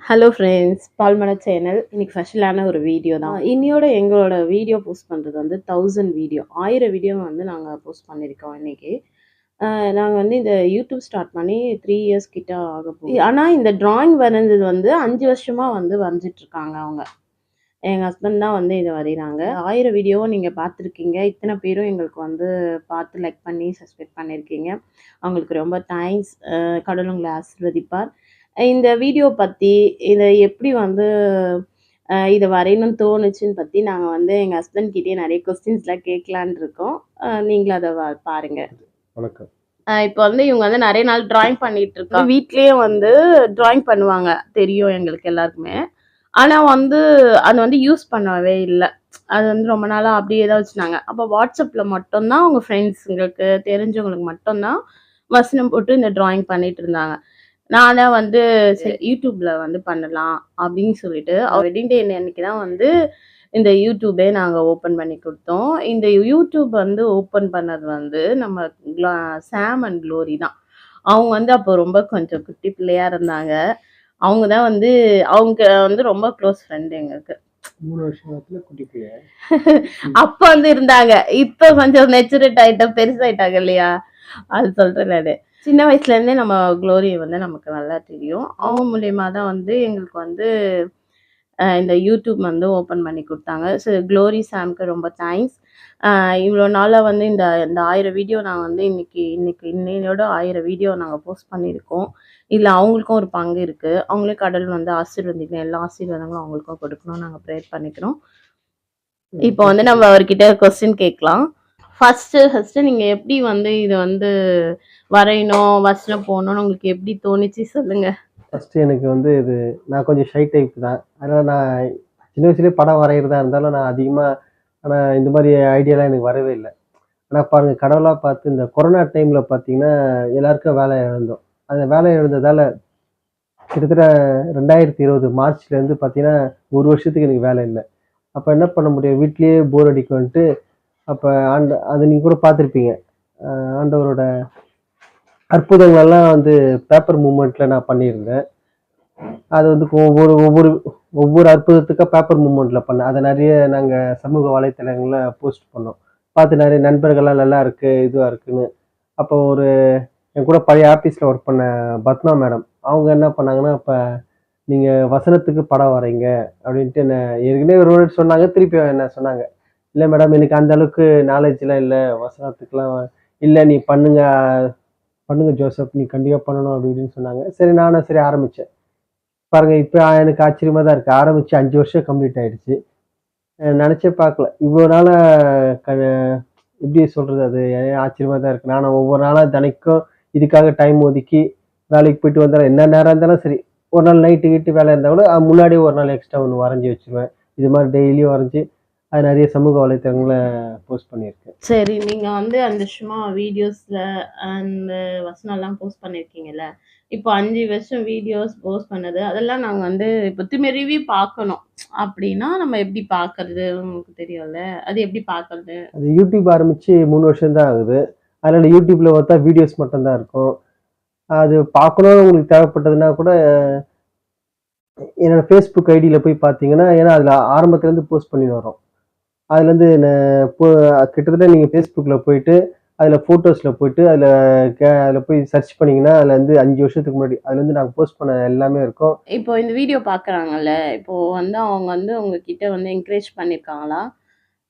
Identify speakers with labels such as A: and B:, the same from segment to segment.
A: Hello friends, பால்மன channel. இன்னைக்கு ஸ்பெஷலான ஒரு வீடியோ தான். இன்னையோட எங்களோட வீடியோ போஸ்ட் பண்ணுறது வந்து 1000 வீடியோ 1000 வீடியோ வந்து நாங்கள் போஸ்ட் பண்ணியிருக்கோம் இன்னைக்கு. நாங்கள் வந்து இந்த யூடியூப் ஸ்டார்ட் பண்ணி 3 இயர்ஸ் கிட்ட ஆக போகுது. ஆனால் இந்த டிராயிங் வரைஞ்சது வந்து 5 வருஷமாக வந்து வரைஞ்சிட்ருக்காங்க அவங்க. எங்கள் ஹஸ்பண்ட் தான் வந்து இதை வரைகிறாங்க. 1000 வீடியோவும் நீங்கள் பார்த்துருக்கீங்க. இத்தனை பேரும் எங்களுக்கு வந்து பார்த்து லைக் பண்ணி சப்ஸ்கிரைப் பண்ணியிருக்கீங்க. அவங்களுக்கு ரொம்ப தேங்க்ஸ். கடவுள் உங்களை ஆசீர்வதிப்பார். இந்த வீடியோ பற்றி இதை எப்படி வந்து இதை வரையணும்னு தோணுச்சுன்னு பற்றி நாங்கள் வந்து எங்கள் ஹஸ்பண்ட் கிட்டே நிறைய கொஸ்டின்ஸ்லாம் கேட்கலான் இருக்கோம். நீங்களும் அதை பாருங்க.
B: வணக்கம்.
A: இப்போ வந்து இவங்க வந்து நிறைய நாள் டிராயிங் பண்ணிட்டு இருக்காங்க. வீட்லேயே வந்து டிராயிங் பண்ணுவாங்க, தெரியும் எங்களுக்கு எல்லாருக்குமே. ஆனால் வந்து அது வந்து யூஸ் பண்ணவே இல்லை. அது வந்து ரொம்ப நாளாக அப்படியே தான் வச்சுருந்தாங்க. அப்போ வாட்ஸ்அப்பில் மட்டும்தான் அவங்க ஃப்ரெண்ட்ஸுங்களுக்கு தெரிஞ்சவங்களுக்கு மட்டும்தான் வசனம் போட்டு இந்த டிராயிங் பண்ணிட்டு இருந்தாங்க. நானே வந்து சரி யூடியூப்ல வந்து பண்ணலாம் அப்படின்னு சொல்லிட்டு வெட்டிங் டே அன்னைக்கு தான் வந்து இந்த யூடியூபே நாங்கள் ஓப்பன் பண்ணி கொடுத்தோம். இந்த யூடியூப் வந்து ஓப்பன் பண்ணது வந்து நம்ம சாம் அண்ட் க்ளோரி தான். அவங்க வந்து அப்போ ரொம்ப கொஞ்சம் குட்டி பிள்ளையா இருந்தாங்க. அவங்க தான் வந்து அவங்க வந்து ரொம்ப க்ளோஸ் ஃப்ரெண்ட் எங்களுக்கு.
B: 3 வருஷத்துல குட்டி பிள்ளை
A: அப்ப வந்து இருந்தாங்க. இப்ப கொஞ்சம் மெச்சூரிட் ஆயிட்டோம், பெருசாயிட்டாங்க இல்லையா, அது சொல்றேன் நானு. சின்ன வயசுல இருந்தே நம்ம க்ளோரி வந்து நமக்கு நல்லா தெரியும். அவங்க மூலியமா தான் வந்து எங்களுக்கு வந்து இந்த யூடியூப் வந்து ஓப்பன் பண்ணி கொடுத்தாங்க. ஸோ க்ளோரி சாம்க்கு ரொம்ப தேங்க்ஸ். இவ்வளோ நாளாக வந்து இந்த 1000 வீடியோ நாங்கள் வந்து இன்னையோட 1000 வீடியோ நாங்கள் போஸ்ட் பண்ணியிருக்கோம். இதில் அவங்களுக்கும் ஒரு பங்கு இருக்குது. அவங்களே கடவுள் வந்து ஆசீர்வதிக்கணும், எல்லா ஆசீர்வாதங்களும் அவங்களுக்கும் கொடுக்கணும் நாங்கள் ப்ரேயர் பண்ணிக்கிறோம். இப்போ வந்து நம்ம அவர்கிட்ட கொஸ்டின் கேட்கலாம். ஃபர்ஸ்ட் நீங்கள் எப்படி வந்து இது வந்து வரையணும், வசனம் போகணும்னு உங்களுக்கு எப்படி தோணுச்சு சொல்லுங்க.
B: ஃபஸ்ட்டு எனக்கு வந்து இது நான் கொஞ்சம் ஷை டைப் தான். அதனால் நான் சின்ன வயசுலேயே படம் வரைகிறதா இருந்தாலும் நான் அதிகமாக ஆனால் இந்த மாதிரி ஐடியாலாம் எனக்கு வரவே இல்லை. ஆனால் பாருங்கள், கடவுளாக பார்த்து இந்த கொரோனா டைமில் பார்த்தீங்கன்னா எல்லாருக்கும் வேலை இழந்தோம். அந்த வேலை இழந்ததால் கிட்டத்தட்ட 2020 மார்ச்லேருந்து பார்த்தீங்கன்னா 1 வருஷத்துக்கு எனக்கு வேலை இல்லை. அப்போ என்ன பண்ண முடியும், வீட்லேயே போர் அடிக்கும்ன்ட்டு அப்போ அது நீங்கள் கூட பார்த்துருப்பீங்க, ஆண்டவரோட அற்புதங்கள்லாம் வந்து பேப்பர் மூமெண்ட்டில் நான் பண்ணியிருந்தேன். அது வந்து ஒவ்வொரு ஒவ்வொரு ஒவ்வொரு அற்புதத்துக்காக பேப்பர் மூமெண்ட்டில் பண்ணேன். அதை நிறைய நாங்கள் சமூக வலைத்தளங்களில் போஸ்ட் பண்ணோம். பார்த்து நிறைய நண்பர்கள்லாம் நல்லா இருக்குது, இதுவாக இருக்குன்னு. அப்போ ஒரு என் கூட பழைய ஆஃபீஸில் ஒர்க் பண்ண பத்மா மேடம், அவங்க என்ன பண்ணாங்கன்னா, இப்போ நீங்கள் வசனத்துக்கு படம் வரைங்க அப்படின்ட்டு என்ன ஏற்கனவே ஒரு வேர்டு சொன்னாங்க. திருப்பி என்ன சொன்னாங்க, இல்லை மேடம் எனக்கு அந்த அளவுக்கு நாலேஜ்லாம் இல்லை, வசனத்துக்குலாம் இல்லை, நீ பண்ணுங்க ஜோசப், நீ கண்டிப்பாக பண்ணணும் அப்படி இப்படின்னு சொன்னாங்க. சரி நானும் சரி ஆரம்பித்தேன். பாருங்கள், இப்போ எனக்கு ஆச்சரியமாக தான் இருக்குது. ஆரம்பித்து 5 வருஷம் கம்ப்ளீட் ஆகிடுச்சு. நினச்சே பார்க்கல இவ்வளோ நாளாக எப்படி சொல்கிறது, அது ஆச்சரியமாக தான் இருக்குது. நான் ஒவ்வொரு நாளாக தினைக்கும் இதுக்காக டைம் ஒதுக்கி வேலைக்கு போயிட்டு வந்தாலும் என்ன நேரம் இருந்தாலும் சரி, ஒரு நாள் நைட்டு வேலை இருந்தால் கூட முன்னாடியே ஒரு நாள் எக்ஸ்ட்ரா ஒன்று வரைஞ்சி வச்சுருவேன். இது மாதிரி டெய்லியும் வரைஞ்சி அது நிறைய சமூக வலைத்தளங்களை போஸ்ட் பண்ணியிருக்கேன்.
A: சரி, நீங்கள் வந்து அந்த சும்மா வீடியோஸில் அந்த வசனம்லாம் போஸ்ட் பண்ணியிருக்கீங்கல்ல, இப்போ 5 வருஷம் வீடியோஸ் போஸ்ட் பண்ணது அதெல்லாம் நாங்கள் வந்து இப்போ திரும்பி ரிவ்யூ பார்க்கணும் அப்படின்னா நம்ம எப்படி பார்க்கறது, உங்களுக்கு தெரியும்ல, அது எப்படி பார்க்கறது?
B: அது யூடியூப் ஆரம்பித்து 3 வருஷம் தான் ஆகுது. அதனால் யூடியூப்பில் பார்த்தா வீடியோஸ் மட்டும்தான் இருக்கும். அது பார்க்கணும்னு உங்களுக்கு தேவைப்பட்டதுன்னா கூட என்னோடய ஃபேஸ்புக் ஐடியில் போய் பார்த்தீங்கன்னா, ஏன்னா அதில் ஆரம்பத்துலேருந்து போஸ்ட் பண்ணி வரோம். அதுலேருந்து கிட்டத்தட்ட நீங்கள் ஃபேஸ்புக்கில் போயிட்டு அதில் ஃபோட்டோஸில் போயிட்டு அதில் போய் சர்ச் பண்ணிங்கன்னா அதில் வந்து 5 வருஷத்துக்கு முன்னாடி அதுலேருந்து நாங்கள் போஸ்ட் பண்ண எல்லாமே இருக்கும்.
A: இப்போ இந்த வீடியோ பார்க்குறாங்கல்ல, இப்போது வந்து அவங்க வந்து உங்ககிட்ட வந்து என்கரேஜ் பண்ணியிருக்காங்களா,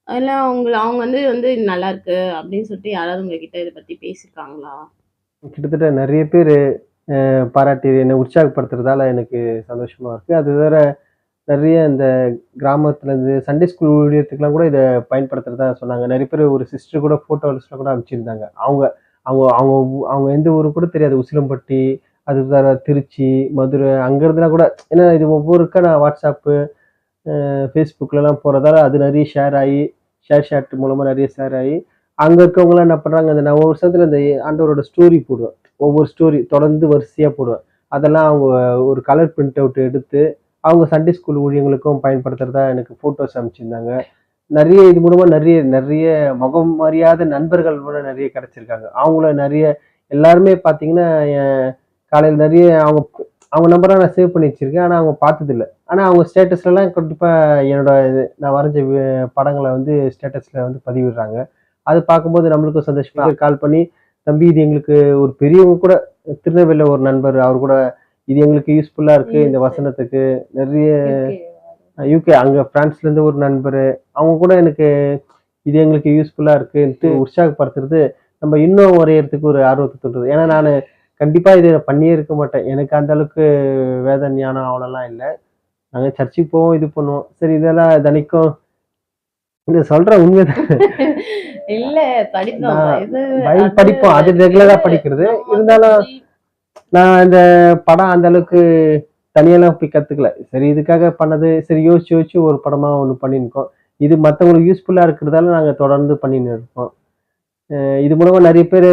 A: இல்லை அவங்க வந்து இது நல்லாயிருக்கு அப்படின்னு சொல்லிட்டு யாராவது உங்ககிட்ட இதை பற்றி பேசியிருக்காங்களா?
B: கிட்டத்தட்ட நிறைய பேர் பாராட்டி என்னை உற்சாகப்படுத்துறதால எனக்கு சந்தோஷமாக இருக்குது. அது வேற நிறைய இந்த கிராமத்துலேருந்து சண்டே ஸ்கூல் ஊழியத்துக்குலாம் கூட இதை பயன்படுத்துகிறதா சொன்னாங்க. நிறைய பேர் ஒரு சிஸ்டர் கூட ஃபோட்டோஸில் கூட அனுப்பிச்சிருந்தாங்க. அவங்க அவங்க அவங்க அவங்க எந்த ஊரு கூட தெரியாது. உசிலம்பட்டி, அது வேற திருச்சி, மதுரை, அங்கேருந்துலாம் கூட, ஏன்னா இது ஒவ்வொருக்கா நான் வாட்ஸ்அப்பு ஃபேஸ்புக்கிலலாம் போகிறதால அது நிறைய ஷேர் ஆகி ஷேட் மூலமாக நிறைய ஷேர் ஆகி அங்கே இருக்கவங்களாம் என்ன பண்ணுறாங்க, அந்த நான் ஒவ்வொரு வருஷத்தில் இந்த ஆண்டவரோட ஸ்டோரி போடுவேன். ஒவ்வொரு ஸ்டோரி தொடர்ந்து வரிசையாக போடுவேன். அதெல்லாம் அவங்க ஒரு கலர் பிரிண்ட் அவுட் எடுத்து அவங்க சண்டே ஸ்கூல் ஊழியர்களுக்கும் பயன்படுத்துகிறதா எனக்கு ஃபோட்டோஸ் அனுப்பிச்சிருந்தாங்க. நிறைய இது மூலமாக நிறைய நிறைய முகம் அறியாத நண்பர்கள் கூட நிறைய கிடச்சிருக்காங்க. அவங்கள நிறைய எல்லாருமே பார்த்தீங்கன்னா காலையில் நிறைய அவங்க அவங்க நம்பரை நான் சேவ் பண்ணி வச்சிருக்கேன். ஆனால் அவங்க பார்த்ததில்ல. ஆனால் அவங்க ஸ்டேட்டஸ்லலாம் கண்டிப்பாக என்னோட நான் வரைஞ்ச படங்களை வந்து ஸ்டேட்டஸில் வந்து பதிவிடுறாங்க. அது பார்க்கும்போது நம்மளுக்கும் சந்தோஷமா கால் பண்ணி, தம்பி இது எங்களுக்கு ஒரு பெரியவங்க கூட திருநெல்வேலியில் ஒரு நண்பர் அவர் கூட இது எங்களுக்கு யூஸ்ஃபுல்லாக இருக்குது இந்த வசனத்துக்கு. நிறைய யூகே அங்கே ஃப்ரான்ஸ்லேருந்து ஒரு நண்பர் அவங்க கூட எனக்கு இது எங்களுக்கு யூஸ்ஃபுல்லாக இருக்குன்ட்டு உற்சாகப்படுத்துறது நம்ம இன்னும் வரையறதுக்கு ஒரு ஆர்வத்தை தூண்டுது. ஏன்னா நான் கண்டிப்பாக இதை பண்ணியே இருக்க மாட்டேன். எனக்கு அந்த அளவுக்கு வேத ஞானம் அவ்வளோலாம் இல்லை. நாங்கள் சர்ச்சுக்கு போவோம் இது பண்ணுவோம். சரி இதெல்லாம் தினைக்கும் இது சொல்ற உண்மைதான்.
A: இல்ல படிப்போம்
B: பைபிள் படிப்போம். அது ரெகுலரா படிக்கிறது. இருந்தாலும் நான் இந்த படம் அந்த அளவுக்கு தனியெல்லாம் போய் கத்துக்கல. சரி இதுக்காக பண்ணது சரி யோசிச்சு யோசிச்சு ஒரு படமா ஒண்ணு பண்ணிருக்கோம். இது மத்தவங்களுக்கு யூஸ்ஃபுல்லா இருக்கிறதால நாங்க தொடர்ந்து பண்ணின்னு இருக்கோம். இது மூலமா நிறைய பேர்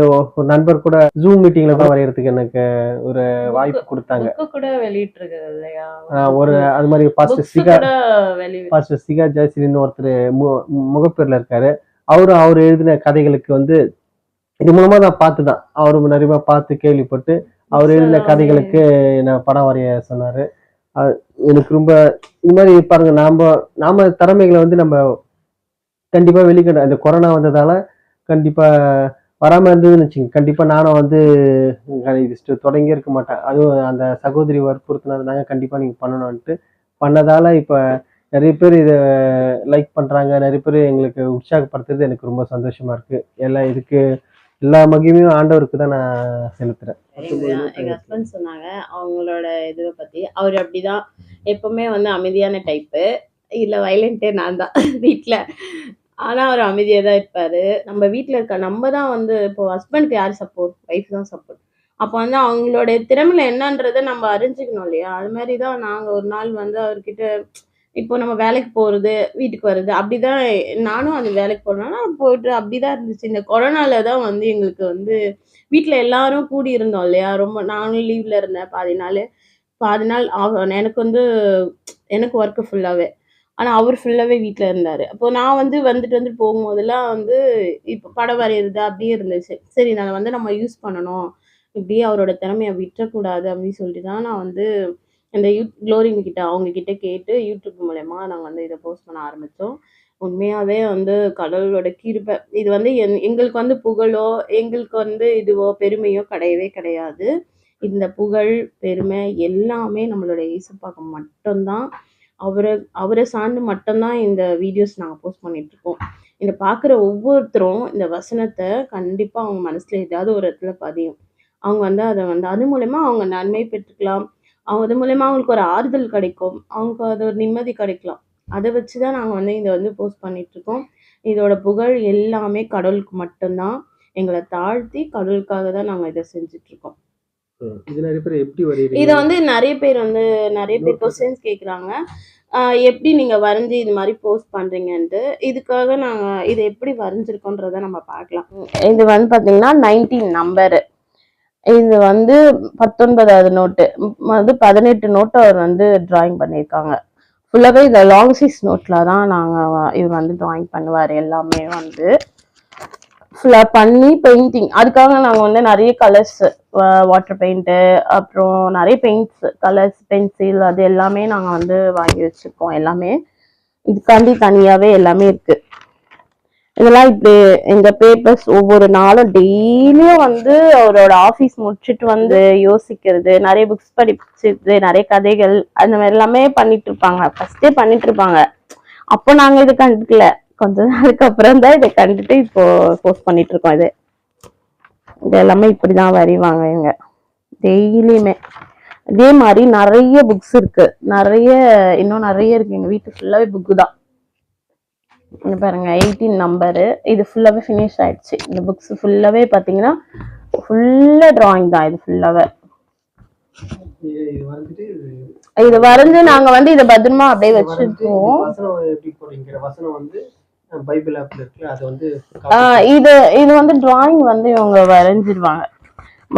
B: ஒரு நண்பர் கூட ஜூம் மீட்டிங்ல கூட வரையறதுக்கு எனக்கு ஒரு வாய்ப்பு கொடுத்தாங்க.
A: கூட வெளியிட்டு இருக்குது இல்லையா?
B: ஒரு அது மாதிரி பாஸ்டர் சிகா ஜெயசிலின்னு ஒருத்தர் முகப்பேர்ல இருக்காரு. அவர் எழுதின கதைகளுக்கு வந்து இது மூலமா நான் பார்த்துதான் அவரு நிறைய பார்த்து கேள்விப்பட்டு அவர் எழுதின கதைகளுக்கு நான் படம் வரைய சொன்னாரு. எனக்கு ரொம்ப இது மாதிரி பாருங்க நாம திறமைகளை வந்து நம்ம கண்டிப்பா வெளிக்கணும். இந்த கொரோனா வந்ததால கண்டிப்பா வராம இருந்ததுன்னு வச்சுங்க கண்டிப்பா நானும் வந்து தொடங்கி இருக்க மாட்டேன். அதுவும் அந்த சகோதரி வற்புறுத்தினதுனால கண்டிப்பா நீங்க பண்ணணும்ட்டு பண்ணதால இப்ப நிறைய பேர் இதை லைக் பண்றாங்க. நிறைய பேர் எங்களுக்கு உற்சாகப்படுத்துறது எனக்கு ரொம்ப சந்தோஷமா இருக்கு. இதுக்கு எல்லா மகிமையும் ஆண்டவருக்கு தான் நான் செலுத்துறேன்.
A: எங்க ஹஸ்பண்ட் சொன்னாங்க அவங்களோட இதுவை பத்தி. அவர் அப்படிதான் எப்பவுமே வந்து அமைதியான டைப்பு. இல்ல வைலண்டே நான் தான் வீட்டுல. ஆனா அவர் அமைதியா தான் இருப்பாரு. நம்ம வீட்டுல இருக்க நம்ம தான் வந்து இப்போ ஹஸ்பண்டுக்கு யார் சப்போர்ட்? ஒய்ஃப் தான் சப்போர்ட். அப்போ வந்து அவங்களுடைய திறமையில என்னன்றதை நம்ம அறிஞ்சுக்கணும் இல்லையா? அது மாதிரிதான் நாங்க ஒரு நாள் வந்து அவர்கிட்ட இப்போ நம்ம வேலைக்கு போறது வீட்டுக்கு வருது அப்படிதான். நானும் அந்த வேலைக்கு போறேன்னா போயிட்டு அப்படிதான் இருந்துச்சு. இந்த கொரோனால தான் வந்து எங்களுக்கு வந்து வீட்டுல எல்லாரும் கூடி இருந்தோம் இல்லையா? ரொம்ப நானும் லீவ்ல இருந்தேன் பாதி நாள் எனக்கு வந்து எனக்கு ஒர்க்கு ஃபுல்லாவே. ஆனா அவர் ஃபுல்லாவே வீட்டுல இருந்தாரு. அப்போ நான் வந்து வந்துட்டு போகும்போதெல்லாம் வந்து இப்போ படம் வரைகிறது அப்படியே இருந்துச்சு. சரி நான் வந்து நம்ம யூஸ் பண்ணணும். இப்படியே அவரோட திறமையை விட்டுறக்கூடாது அப்படின்னு சொல்லிட்டு தான் நான் வந்து இந்த க்ளோரிங் கிட்ட அவங்க கிட்ட கேட்டு யூடியூப் மூலயமா நாங்கள் வந்து இதை போஸ்ட் பண்ண ஆரம்பித்தோம். உண்மையாகவே வந்து கடவுளோட கிருபை. இது வந்து எங்களுக்கு வந்து புகழோ எங்களுக்கு வந்து இதுவோ பெருமையோ கிடையவே கிடையாது. இந்த புகழ் பெருமை எல்லாமே நம்மளோட இயேசுப்பாக்கு மட்டும்தான். அவரை சார்ந்து மட்டும்தான் இந்த வீடியோஸ் நாங்கள் போஸ்ட் பண்ணிட்டு இருக்கோம். இதை பார்க்குற ஒவ்வொருத்தரும் இந்த வசனத்தை கண்டிப்பாக அவங்க மனசுல ஏதாவது ஒரு இடத்துல பதியும். அவங்க வந்து அதை வந்து அது மூலயமா அவங்க நன்மை பெற்றுக்கலாம். அது மூலயமா அவங்களுக்கு ஒரு ஆறுதல் கிடைக்கும். அவங்களுக்கு அது ஒரு நிம்மதி கிடைக்கலாம். அதை வச்சு தான் நாங்கள் வந்து இதை வந்து போஸ்ட் பண்ணிட்டு இருக்கோம். இதோட புகழ் எல்லாமே கடவுளுக்கு மட்டும்தான். எங்களை தாழ்த்தி கடவுளுக்காக தான் நாங்கள் இதை செஞ்சுட்டு இருக்கோம். இதை வந்து நிறைய பேர் கொஸ்டின்ஸ் கேட்குறாங்க. எப்படி நீங்க வரைஞ்சி இது மாதிரி போஸ்ட் பண்றீங்கன்ட்டு. இதுக்காக நாங்க இதை எப்படி வரைஞ்சிருக்கோன்றதை நம்ம பார்க்கலாம். இது வந்து பாத்தீங்கன்னா 19 நம்பரு. இது வந்து 19வது நோட்டு. வந்து 18 நோட்டு அவர் வந்து டிராயிங் பண்ணியிருக்காங்க. ஃபுல்லாவே இந்த லாங் சைஸ் நோட்ல தான் இவர் வந்து டிராயிங் பண்ணுவார். எல்லாமே வந்து ஃபுல்லா பண்ணி பெயிண்டிங். அதுக்காக நாங்க வந்து நிறைய கலர்ஸ் வாட்டர் பெயிண்ட்டு அப்புறம் நிறைய பெயிண்ட்ஸ் கலர்ஸ் பென்சில் அது எல்லாமே நாங்க வந்து வாங்கி வச்சிருக்கோம். எல்லாமே இதுக்காண்டி தனியாவே எல்லாமே இருக்கு. இதெல்லாம் இப்படி இந்த பேப்பர்ஸ் ஒவ்வொரு நாளும் டெய்லியும் வந்து அவரோட ஆஃபீஸ் முடிச்சுட்டு வந்து யோசிக்கிறது, நிறைய புக்ஸ் படிச்சுட்டு நிறைய கதைகள் அந்த மாதிரி எல்லாமே பண்ணிட்டு இருப்பாங்க. ஃபர்ஸ்டே பண்ணிட்டு இருப்பாங்க. அப்போ நாங்க இது கண்டுக்கல. கொஞ்ச நாளுக்கு அப்புறம் தான் இதை கண்டுட்டு இப்போ போஸ்ட் பண்ணிட்டு இருக்கோம். இது எல்லாமே இப்படிதான் வரைவாங்க இவங்க டெய்லியுமே. இதே மாதிரி நிறைய புக்ஸ் இருக்கு. இன்னும் நிறைய இருக்கு. எங்க வீட்டு ஃபுல்லாவே புக்கு தான். பாருங்க 18 நம்பரு. இது ஃபுல்லாவே ஃபினிஷ் ஆயிடுச்சு. இந்த புக்ஸ் ஃபுல்லாவே பாத்தீங்கன்னா ஃபுல்லா டிராயிங் தான். இது ஃபுல்லாவே இது வரைஞ்சு நாங்க வந்து இதை பத்திரமா அப்படியே வச்சிருக்கோம். இது வந்து டிராயிங் வந்து இவங்க வரைஞ்சிருவாங்க.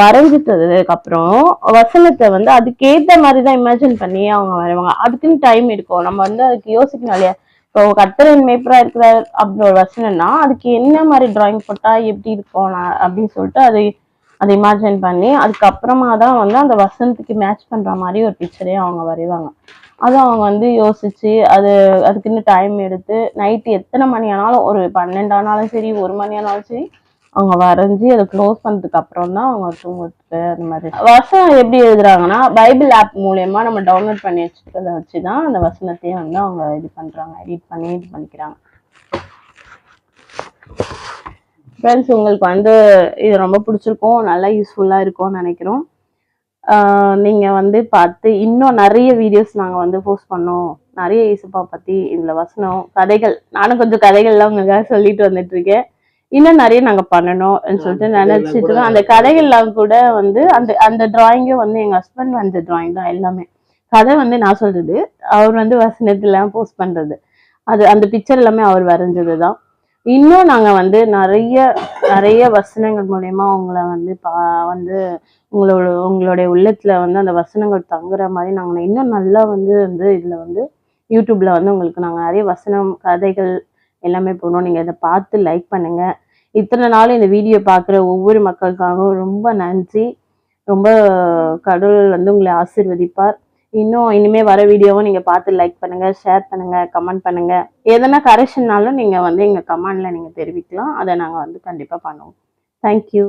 A: வரைஞ்சிட்டதுக்கு அப்புறம் வசனத்தை வந்து அதுக்கேற்ற மாதிரிதான் இமேஜின் பண்ணி அவங்க வரைவாங்க. அதுக்குன்னு டைம் எடுக்கும். நம்ம வந்து அதுக்கு யோசிக்கணும் இல்லையா? இப்போ கர்த்தரின் மேய்ப்பரா இருக்கிறார் அப்படின்னு ஒரு வசனம்னா அதுக்கு என்ன மாதிரி டிராயிங் போட்டா எப்படி இருக்கும் அப்படின்னு சொல்லிட்டு அது அதை இமேஜின் பண்ணி அதுக்கப்புறமா தான் வந்து அந்த வசனத்துக்கு மேட்ச் பண்ற மாதிரி ஒரு பிக்சரே அவங்க வரைவாங்க. அது அவங்க வந்து யோசிச்சு அதுக்குன்னு டைம் எடுத்து நைட்டு எத்தனை மணி ஆனாலும் ஒரு 12 ஆனாலும் சரி 1 மணி ஆனாலும் சரி அவங்க வரைஞ்சி அதை க்ளோஸ் பண்ணதுக்கு அப்புறம் தான் அவங்க தூங்குறதுக்கு அந்த மாதிரி. வசனம் எப்படி எழுதுறாங்கன்னா பைபிள் ஆப் மூலயமா நம்ம டவுன்லோட் பண்ணி வச்சுக்கிறத வச்சுதான் அந்த வசனத்தையே வந்து அவங்க இது பண்றாங்க, எடிட் பண்ணி இது பண்ணிக்கிறாங்க. ஃப்ரெண்ட்ஸ், உங்களுக்கு வந்து இது ரொம்ப பிடிச்சிருக்கும், நல்லா யூஸ்ஃபுல்லா இருக்கும்னு நினைக்கிறோம். நீங்க வந்து பார்த்து இன்னும் நிறைய வீடியோஸ் நாங்க வந்து போஸ்ட் பண்ணோம், நிறைய இயேசுப்பா பத்தி இதுல வசனம் கதைகள், நானும் கொஞ்சம் கதைகள்லாம் உங்களுக்காக சொல்லிட்டு வந்துட்டு இருக்கேன். இன்னும் நிறைய நாங்க பண்ணணும்னு சொல்லிட்டு நினைச்சிட்டு இருக்கோம். அந்த கதைகள்லாம் கூட வந்து அந்த அந்த டிராயிங்கும் வந்து எங்க ஹஸ்பண்ட் வந்த டிராயிங் தான் எல்லாமே. கதை வந்து நான் சொல்றது, அவர் வந்து வசனத்துல போஸ்ட் பண்றது, அது அந்த பிக்சர் எல்லாமே அவர் வரைஞ்சதுதான். இன்னும் நாங்க வந்து நிறைய நிறைய வசனங்கள் மூலயமா உங்களை வந்து வந்து உங்களுடைய உள்ளத்துல வந்து அந்த வசனங்கள் தங்குற மாதிரி நாங்க இன்னும் நல்லா வந்து இதுல வந்து யூடியூப்ல வந்து உங்களுக்கு நாங்க நிறைய வசனம் கதைகள் எல்லாமே போடுறோம். நீங்க இதை பார்த்து லைக் பண்ணுங்க. இத்தனை நாள் இந்த வீடியோ பார்க்குற ஒவ்வொரு மக்களுக்காகவும் ரொம்ப நன்றி. ரொம்ப கடவுள் வந்து உங்களை ஆசீர்வதிப்பார். இன்னும் இனிமே வர வீடியோவும் நீங்க பார்த்து லைக் பண்ணுங்க, ஷேர் பண்ணுங்க, கமெண்ட் பண்ணுங்க. எதனா கரெக்ஷன்னாலும் நீங்க வந்து எங்க கமெண்ட்ல நீங்க தெரிவிக்கலாம், அதை நாங்க வந்து கண்டிப்பா பண்ணுவோம். தேங்க்யூ.